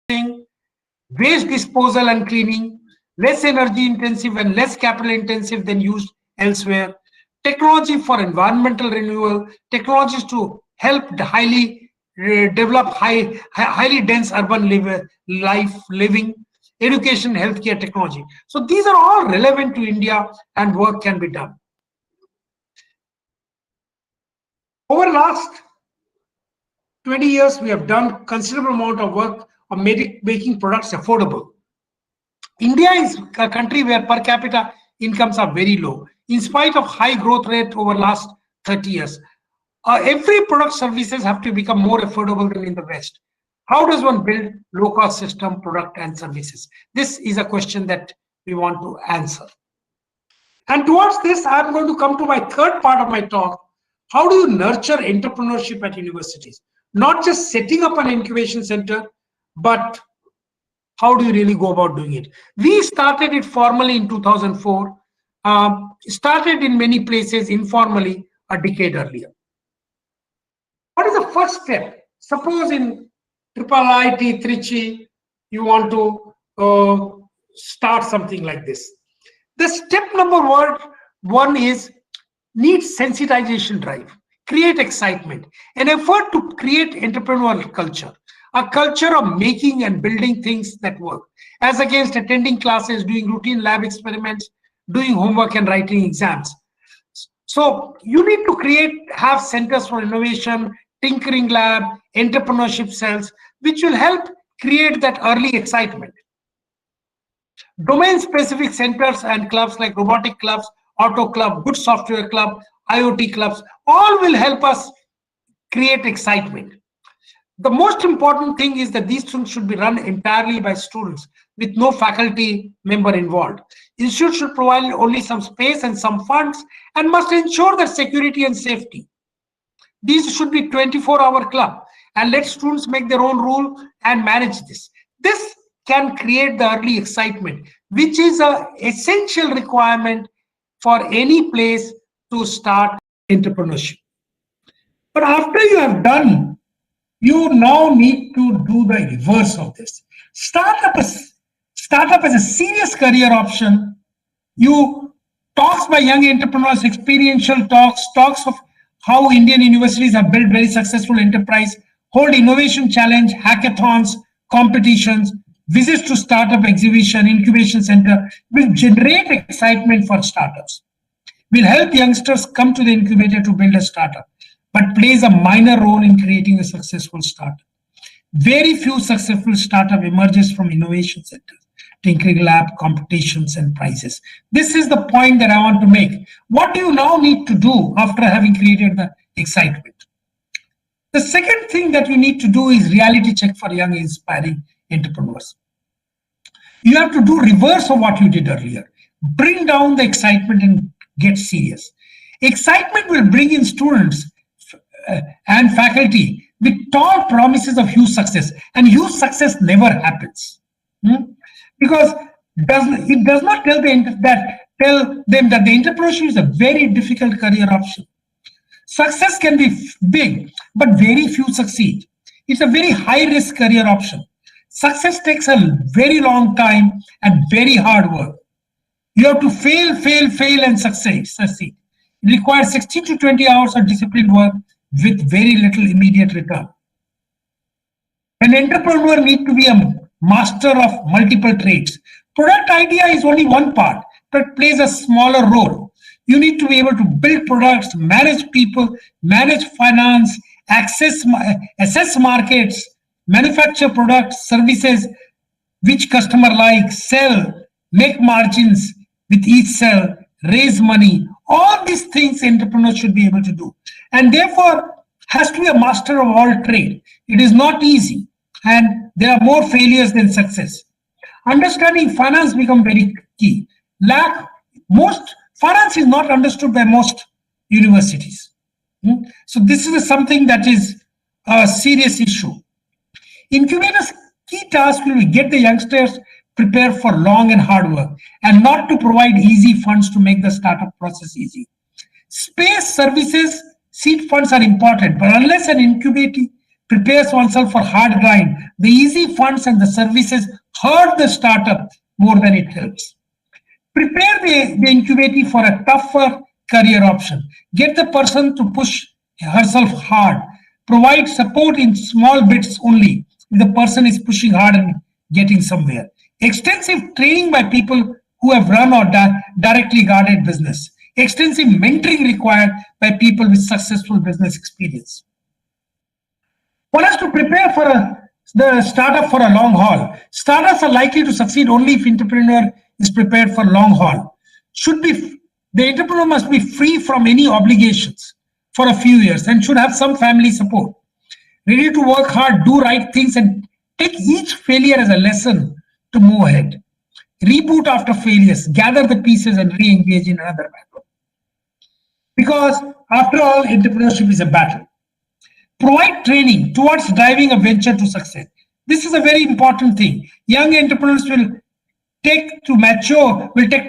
waste disposal and cleaning, less energy intensive and less capital intensive than used elsewhere, technology for environmental renewal, technologies to help the develop highly dense urban life living, education, healthcare, technology. So these are all relevant to India and work can be done. Over the last 20 years, we have done considerable amount of work of making products affordable. India is a country where per capita incomes are very low, in spite of high growth rate over last 30 years. Every product services have to become more affordable than in the West. How does one build low-cost system, product and services? This is a question that we want to answer. And towards this, I'm going to come to my third part of my talk. How do you nurture entrepreneurship at universities? Not just setting up an incubation center, but how do you really go about doing it? We started it formally in 2004, started in many places informally a decade earlier. What is the first step? Suppose in IIIT Trichy, you want to start something like this. The step number one is need sensitization drive, create excitement, an effort to create entrepreneurial culture, a culture of making and building things that work, as against attending classes, doing routine lab experiments, doing homework and writing exams. So you need to have centers for innovation, tinkering lab, entrepreneurship cells, which will help create that early excitement. Domain-specific centers and clubs like robotic clubs, auto club, good software club, IoT clubs, all will help us create excitement. The most important thing is that these things should be run entirely by students with no faculty member involved. Institute should provide only some space and some funds and must ensure that security and safety. These should be 24-hour club and let students make their own rule and manage this. This can create the early excitement, which is an essential requirement for any place to start entrepreneurship. But after you have done, you now need to do the reverse of this. Startup as a serious career option. Talks by young entrepreneurs, experiential talks of how Indian universities have built very successful enterprise, hold innovation challenge, hackathons, competitions, visits to startup exhibition, incubation center will generate excitement for startups. Will help youngsters come to the incubator to build a startup, but plays a minor role in creating a successful startup. Very few successful startup emerges from innovation centers, tinkering lab, competitions, and prizes. This is the point that I want to make. What do you now need to do after having created the excitement? The second thing that you need to do is reality check for young inspiring entrepreneurs. You have to do reverse of what you did earlier. Bring down the excitement and get serious. Excitement will bring in students and faculty with tall promises of huge success, and huge success never happens. Because it does not tell them that the entrepreneurship is a very difficult career option. Success can be big, but very few succeed. It's a very high risk career option. Success takes a very long time and very hard work. You have to fail and succeed. It requires 16 to 20 hours of disciplined work with very little immediate return. An entrepreneur needs to be a master of multiple trades. Product idea is only one part, but plays a smaller role. You need to be able to build products, manage people, manage finance, assess markets, manufacture products, services which customer likes, sell, make margins with each sell, raise money. All these things entrepreneurs should be able to do, and therefore has to be a master of all trade. It is not easy, and there are more failures than success. Understanding finance become very key. Finance is not understood by most universities. So this is something that is a serious issue. Incubators' key task will be get the youngsters prepared for long and hard work, and not to provide easy funds to make the startup process easy. Space, services, seed funds are important, but unless an prepares oneself for hard grind, the easy funds and the services hurt the startup more than it helps. Prepare the incubatee for a tougher career option. Get the person to push herself hard. Provide support in small bits only if the person is pushing hard and getting somewhere. Extensive training by people who have run or directly guided business. Extensive mentoring required by people with successful business experience. One has to prepare for the startup for a long haul. Startups are likely to succeed only if entrepreneur is prepared for long haul. The entrepreneur must be free from any obligations for a few years and should have some family support. Ready to work hard, do right things, and take each failure as a lesson to move ahead. Reboot after failures, gather the pieces and re-engage in another battle. Because after all, entrepreneurship is a battle. Provide training towards driving a venture to success. This is a very important thing. Young entrepreneurs will take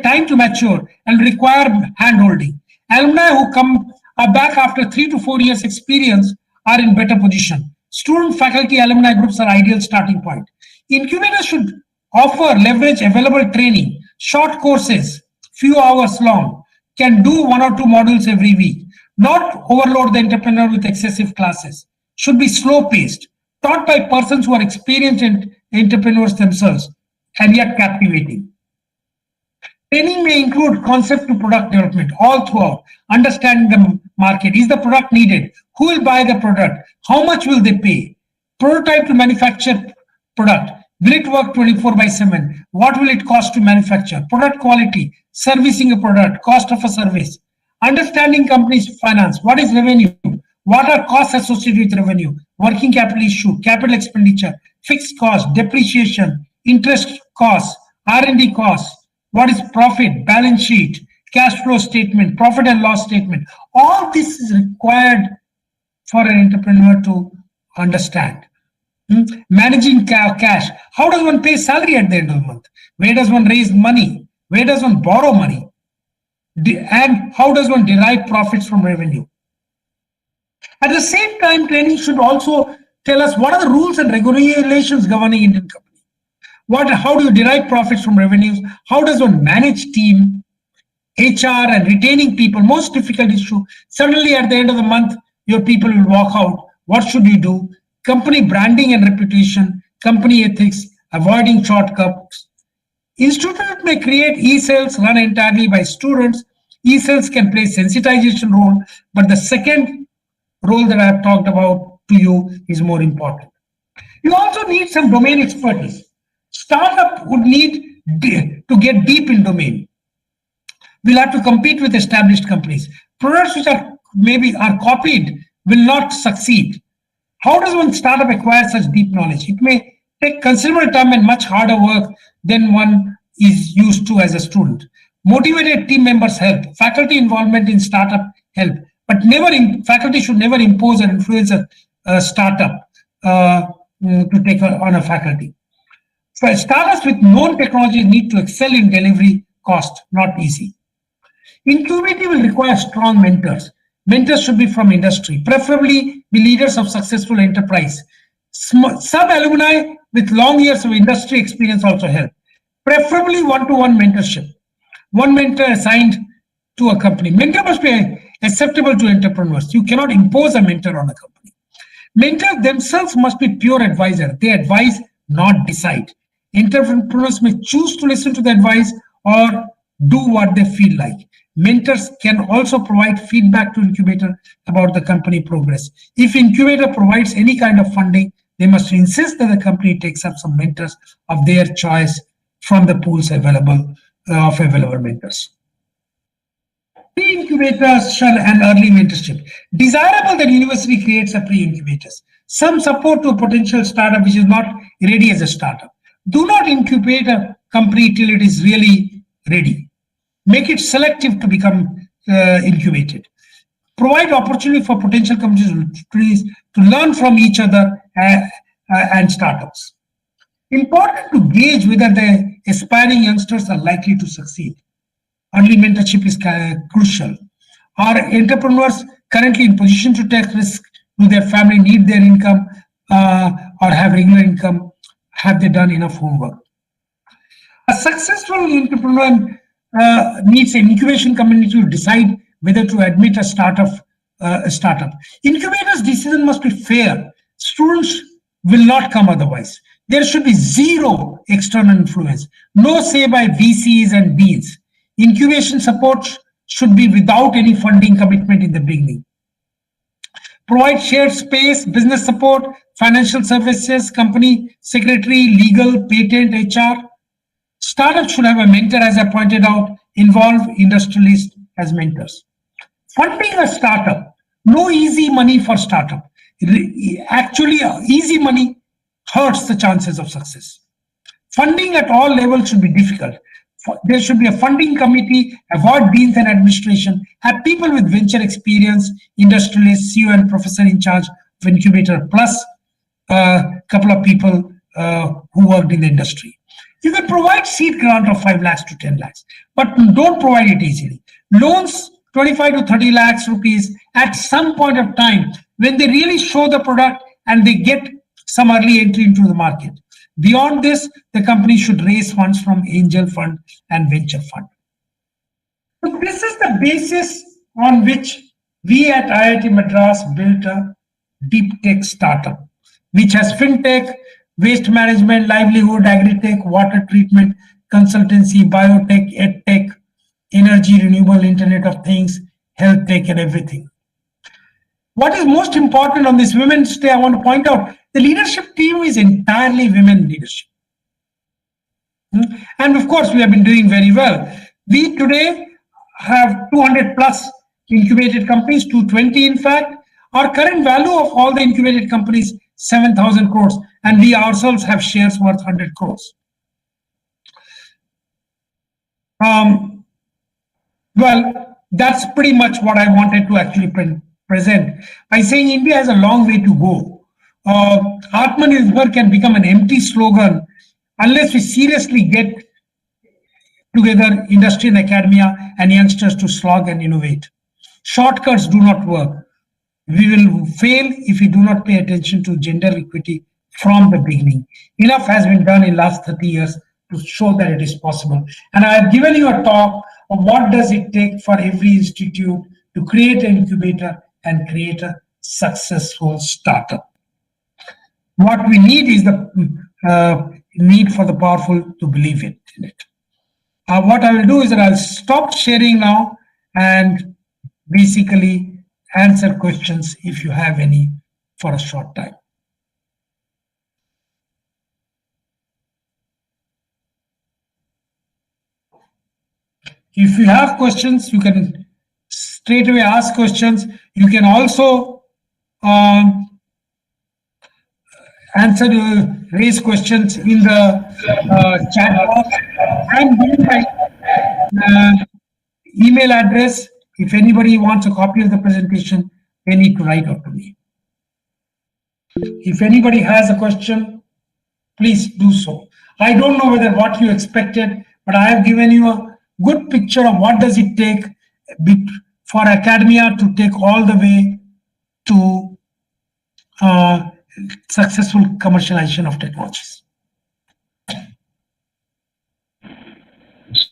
time to mature and require hand-holding. Alumni who come back after 3 to 4 years experience are in better position. Student, faculty, alumni groups are ideal starting point. Incubators should offer leverage available training, short courses, few hours long, can do 1 or 2 modules every week. Not overload the entrepreneur with excessive classes. Should be slow paced, taught by persons who are experienced entrepreneurs themselves, and yet captivating. Training may include concept to product development all throughout, understanding the market. Is the product needed? Who will buy the product? How much will they pay? Prototype to manufacture product. Will it work 24/7? What will it cost to manufacture? Product quality, servicing a product, cost of a service. Understanding company's finance. What is revenue? What are costs associated with revenue? Working capital issue, capital expenditure, fixed cost, depreciation, interest costs, R&D costs. What is profit, balance sheet, cash flow statement, profit and loss statement. All this is required for an entrepreneur to understand. Managing cash. How does one pay salary at the end of the month? Where does one raise money? Where does one borrow money? And how does one derive profits from revenue? At the same time, training should also tell us what are the rules and regulations governing Indian company. How do you derive profits from revenues? How does one manage team, HR, and retaining people? Most difficult issue. Suddenly, at the end of the month, your people will walk out. What should you do? Company branding and reputation, company ethics, avoiding shortcuts. Institute may create e-cells run entirely by students. E-cells can play sensitization role, but the second role that I have talked about to you is more important. You also need some domain expertise. Startup would need to get deep in domain. We'll have to compete with established companies. Products which are copied will not succeed. How does one startup acquire such deep knowledge? It may take considerable time and much harder work than one is used to as a student. Motivated team members help. Faculty involvement in startup help. But faculty should never impose or influence a startup to take on a faculty. So startups with known technologies need to excel in delivery cost, not easy. Incubating will require strong mentors. Mentors should be from industry, preferably be leaders of successful enterprise. Sub-alumni with long years of industry experience also help. Preferably one-to-one mentorship. One mentor assigned to a company. Mentor must be acceptable to entrepreneurs. You cannot impose a mentor on a company. Mentors themselves must be pure advisor. They advise, not decide. Entrepreneurs may choose to listen to the advice or do what they feel like. Mentors can also provide feedback to incubator about the company progress. If incubator provides any kind of funding, they must insist that the company takes up some mentors of their choice from the pools available mentors. Pre-incubators and early mentorship. Desirable that university creates a pre-incubators. Some support to a potential startup which is not ready as a startup. Do not incubate a company till it is really ready. Make it selective to become incubated. Provide opportunity for potential companies to learn from each other and startups. Important to gauge whether the aspiring youngsters are likely to succeed. Early mentorship is crucial. Are entrepreneurs currently in position to take risk? Do their family need their income? or have regular income? Have they done enough homework? A successful entrepreneur needs an incubation community to decide whether to admit a startup. Incubator's decision must be fair. Students will not come otherwise. There should be zero external influence, no say by VCs and deans. Incubation support should be without any funding commitment in the beginning. Provide shared space, business support, financial services, company secretary, legal, patent, HR. Startups should have a mentor, as I pointed out, involve industrialists as mentors. Funding a startup, no easy money for startup. Actually, easy money hurts the chances of success. Funding at all levels should be difficult. There should be a funding committee, avoid deans and administration, have people with venture experience, industrialists, CEO and professor in charge of incubator, plus a couple of people who worked in the industry. You can provide seed grant of 5 lakhs to 10 lakhs, but don't provide it easily. Loans, 25 to 30 lakhs rupees at some point of time when they really show the product and they get some early entry into the market. Beyond this, the company should raise funds from angel fund and venture fund. So this is the basis on which we at IIT Madras built a deep tech startup, which has fintech, waste management, livelihood, agri-tech, water treatment, consultancy, biotech, edtech, energy, renewable, Internet of Things, health tech, and everything. What is most important on this Women's Day, I want to point out, the leadership team is entirely women leadership. And of course, we have been doing very well. We today have 200 plus incubated companies, 220 in fact. Our current value of all the incubated companies, 7,000 crores, and we ourselves have shares worth 100 crores. Well, that's pretty much what I wanted to actually present by saying India has a long way to go. Atmanirbhar can become an empty slogan unless we seriously get together industry and academia and youngsters to slog and innovate. Shortcuts do not work. We will fail if we do not pay attention to gender equity from the beginning. Enough has been done in last 30 years to show that it is possible. And I have given you a talk of what does it take for every institute to create an incubator and create a successful startup. What we need is the need for the powerful to believe in it. What I will do is that I'll stop sharing now and basically answer questions if you have any for a short time. If you have questions, you can straight away ask questions. You can also raise questions in the chat box. I'm giving my email address. If anybody wants a copy of the presentation, they need to write out to me. If anybody has a question, please do so. I don't know whether what you expected, but I have given you a good picture of what does it take for academia to take all the way to successful commercialization of technologies.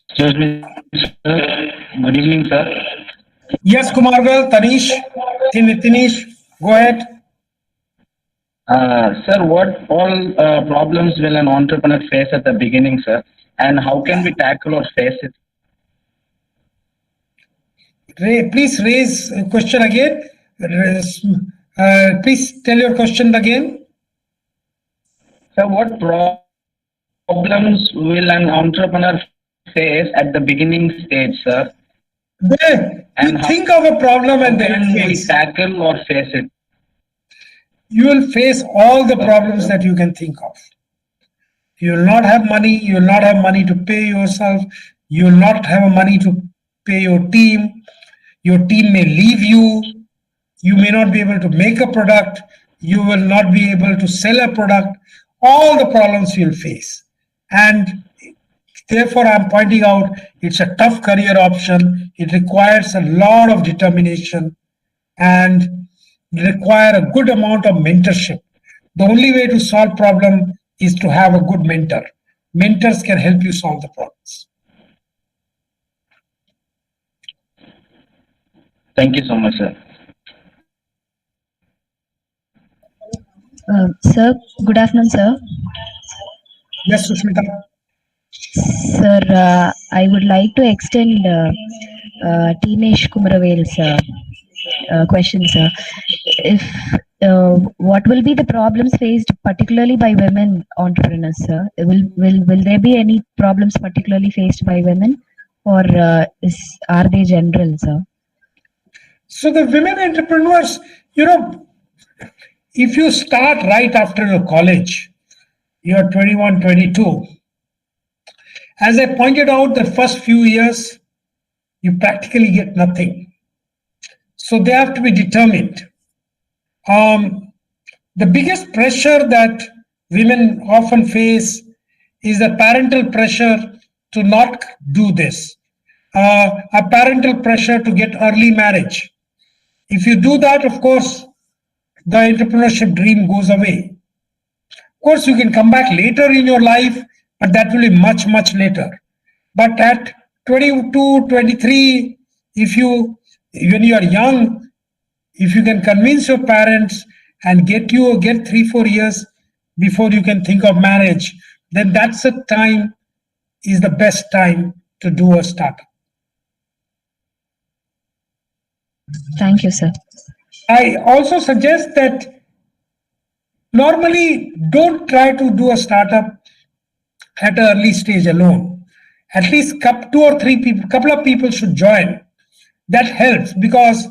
Excuse me, sir. Good evening, sir. Yes, Kumarvel, Tanish, go ahead. Sir, what all problems will an entrepreneur face at the beginning, sir? And how can we tackle or face it? Please raise a question again. Please tell your question again. Sir, what problems will an entrepreneur face at the beginning stage, sir? You think of a problem and then we tackle or face it? You will face all the problems that you can think of. You will not have money. You will not have money to pay yourself. You will not have money to pay your team. Your team may leave you. You may not be able to make a product. You will not be able to sell a product. All the problems you will face. And therefore, I'm pointing out it's a tough career option. It requires a lot of determination and require a good amount of mentorship. The only way to solve problem is to have a good mentor. Mentors can help you solve the problems. Thank you so much, sir. Sir, good afternoon, sir. Yes, Sushmita. Sir, I would like to extend Teenage Kumaravel's question, sir. If what will be the problems faced particularly by women entrepreneurs, sir? Will there be any problems particularly faced by women, or are they general, sir? So the women entrepreneurs, if you start right after your college, you're 21, 22. As I pointed out, the first few years, you practically get nothing. So they have to be determined. The biggest pressure that women often face is the parental pressure to not do this, a parental pressure to get early marriage. If you do that, of course, the entrepreneurship dream goes away. Of course, you can come back later in your life, but that will be much, much later. But at 22, 23, when you are young, if you can convince your parents and get 3-4 years before you can think of marriage, then that's the time is the best time to do a startup. Thank you, sir. I also suggest that normally don't try to do a startup at an early stage alone. At least couple of people should join. That helps because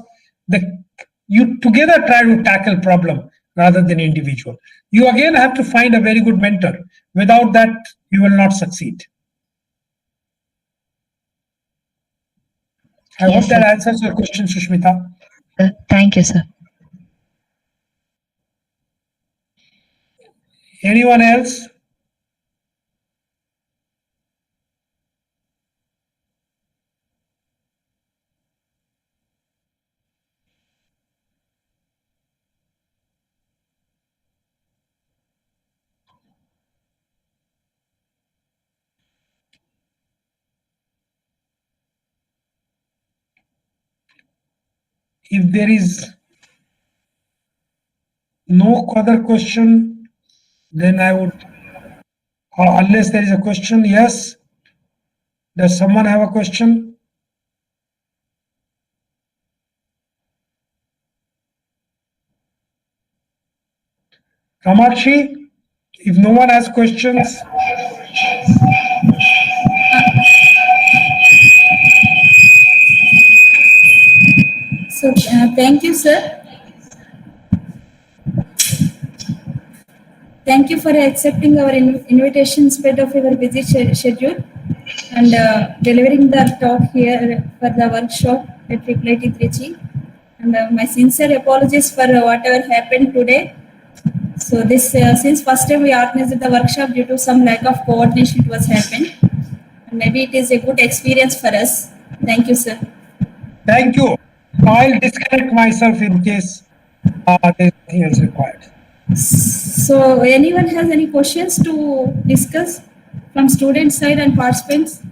you together try to tackle problem rather than individual. You again have to find a very good mentor. Without that, you will not succeed. I Yes, hope that sir. answers your question, Sushmita. Thank you, sir. Anyone else? If there is no other question, then I would, or unless there is a question, yes. Does someone have a question? Kamakshi, if no one has questions, So thank you, sir. Thank you for accepting our invitation in spite of your busy schedule and delivering the talk here for the workshop at Triple IT Trichy. And my sincere apologies for whatever happened today. So this since first time we organized the workshop due to some lack of coordination it was happened. And maybe it is a good experience for us. Thank you, sir. thank you. I'll disconnect myself in case there's nothing else required. So anyone has any questions to discuss from student side and participants?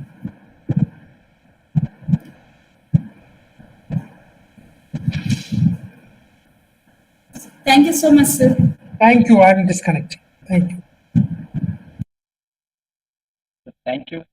Thank you so much, sir. Thank you. I'm disconnecting. Thank you. Thank you.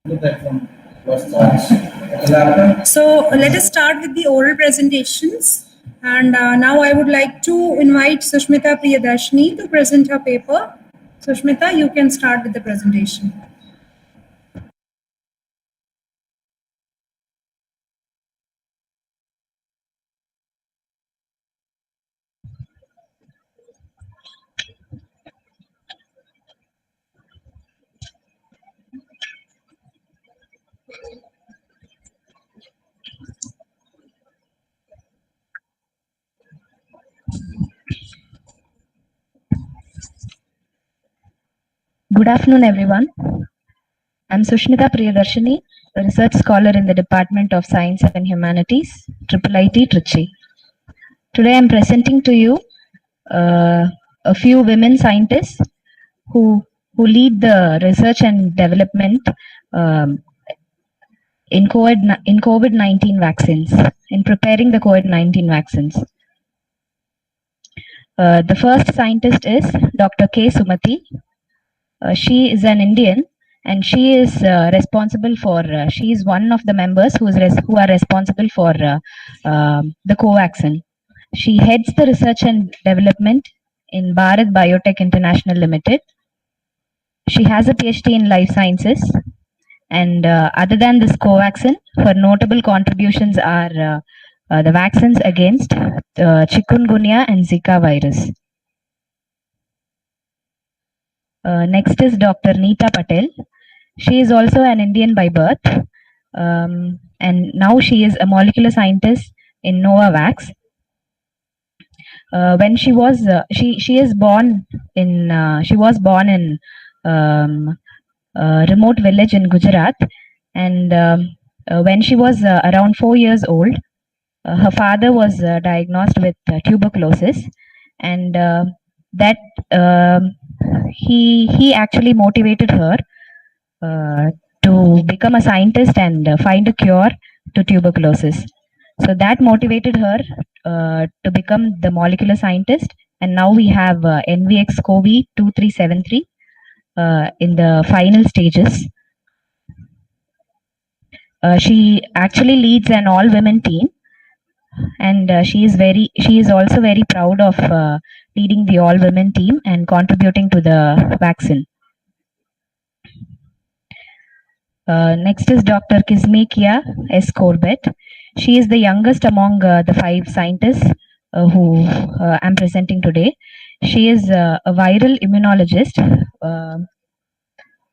So let us start with the oral presentations. And now I would like to invite Sushmita Priyadarshini to present her paper. Sushmita, you can start with the presentation. Good afternoon, everyone. I'm Sushmita Priyadarshini, a research scholar in the Department of Science and Humanities, IIIT Trichy. Today I'm presenting to you a few women scientists who lead the research and development in COVID-19 vaccines, in preparing the COVID-19 vaccines. The first scientist is Dr. K. Sumati. She is an Indian, and she is responsible for. She is one of the members who are responsible for the Covaxin. She heads the research and development in Bharat Biotech International Limited. She has a PhD in life sciences, and other than this Covaxin, her notable contributions are the vaccines against chikungunya and Zika virus. Next is Dr. Neeta Patel. She is also an Indian by birth, and now she is a molecular scientist in Novavax. When she was she was born in a remote village in Gujarat, and when she was around 4 years old, her father was diagnosed with tuberculosis, and that he actually motivated her to become a scientist and find a cure to tuberculosis. So that motivated her to become the molecular scientist, and now we have NVX-CoV2373 in the final stages. She actually leads an all-women team, and she is also very proud of leading the all-women team and contributing to the vaccine. Next is Dr. Kizzmekia S. Corbett. She is the youngest among the 5 scientists who I'm presenting today. She is a viral immunologist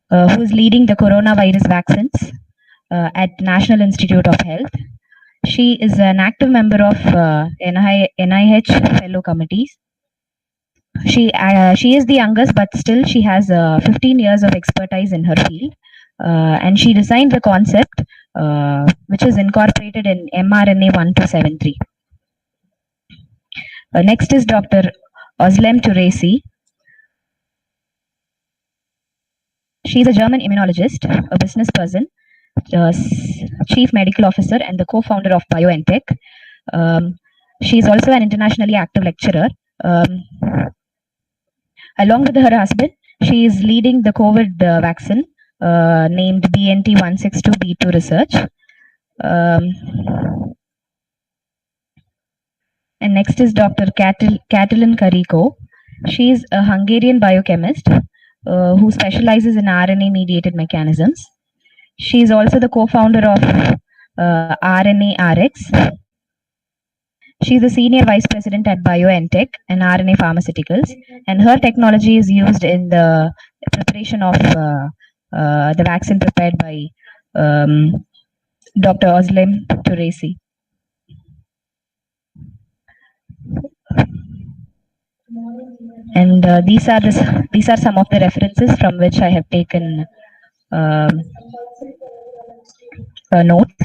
who is leading the coronavirus vaccines at National Institute of Health. She is an active member of NIH fellow committees. She is the youngest, but still she has 15 years of expertise in her field. And she designed the concept, which is incorporated in mRNA 1273. Next is Dr. Özlem Türeci. She is a German immunologist, a business person, chief medical officer, and the co-founder of BioNTech. She is also an internationally active lecturer. Along with her husband, she is leading the COVID vaccine named BNT162b2 research. And next is Dr. Katalin Kariko. She is a Hungarian biochemist who specializes in RNA-mediated mechanisms. She is also the co-founder of RNA-RX. She is the senior vice president at BioNTech and RNA Pharmaceuticals, and her technology is used in the preparation of the vaccine prepared by Dr. Özlem Türeci. And these are some of the references from which I have taken notes.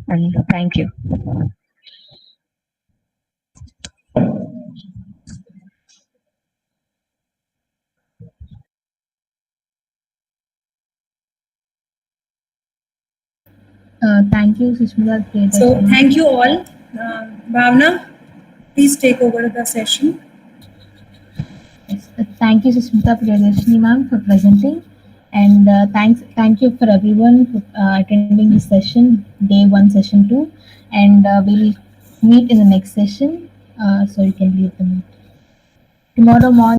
And thank you. Thank you, Sushmita. So thank you all. Bhavna, please take over the session. Yes, thank you, Sushmita Priyadarshini ma'am, for presenting. And thank you for everyone for attending this session, day 1, session 2. And we'll meet in the next session. So you can leave the meet. Tomorrow morning.